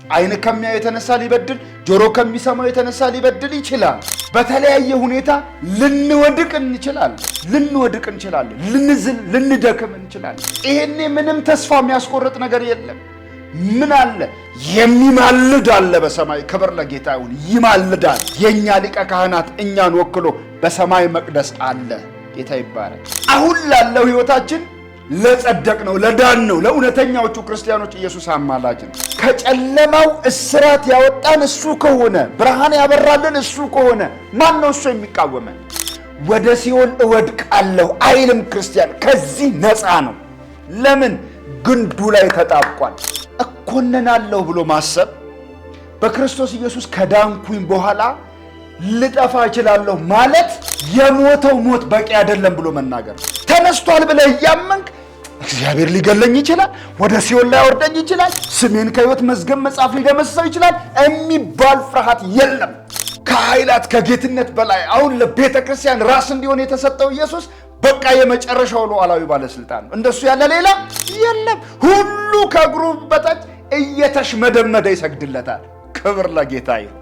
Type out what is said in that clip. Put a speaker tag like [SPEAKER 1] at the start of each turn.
[SPEAKER 1] አይን ከሚያየው የተነሳ ሊበድል፣ ጆሮ ከሚሰማው የተነሳ ሊበድል ይችላል። በተለያየ ሁኔታ ልንወድቅ እንችላለን፣ ልንዝል፣ ልንደክም እንችላለን። ይሄኔ ምንም ተስፋ የሚያስቆርጥ ነገር የለም። ምን አለ? የሚማልድ አለ በሰማይ። ክብር ለጌታ ይሁን። ይማልዳል። የኛ ሊቀ ካህናት እኛን ወክሎ በሰማይ መቅደስ አለ። ጌታ ይባረክ። አሁን ላለው ህይወታችን ለጸደቅ ነው፣ ለዳን ነው፣ ለእውነተኛዎቹ ክርስቲያኖች ኢየሱስ አማላጅ ነው። ከጨለማው እስራት ያወጣን እሱ ከሆነ፣ ብርሃን ያበራልን እሱ ከሆነ ማን ነው እሱ የሚቃወመን? ወደ ሲኦል እወድቃለሁ አይልም ክርስቲያን። ከዚህ ነፃ ነው። ለምን? ግንዱ ላይ ተጣብቋል። እኮነናለሁ ብሎ ማሰብ፣ በክርስቶስ ኢየሱስ ከዳንኩኝ በኋላ ልጠፋ እችላለሁ ማለት የሞተው ሞት በቂ አይደለም ብሎ መናገር። ተነስቷል ብለህ እያመንክ እግዚአብሔር ሊገለኝ ይችላል፣ ወደ ሲኦል ላይ ያወርደኝ ይችላል፣ ስሜን ከሕይወት መዝገብ መጽሐፍ ሊደመስሰው ይችላል የሚባል ፍርሃት የለም። ከኃይላት ከጌትነት በላይ አሁን ለቤተ ክርስቲያን ራስ እንዲሆን የተሰጠው ኢየሱስ በቃ የመጨረሻው ሉዓላዊ ባለስልጣን ነው። እንደሱ ያለ ሌላ የለም። ሁሉ ከእግሩ በታች እየተሽመደመደ ይሰግድለታል። ክብር ለጌታ ይሁን።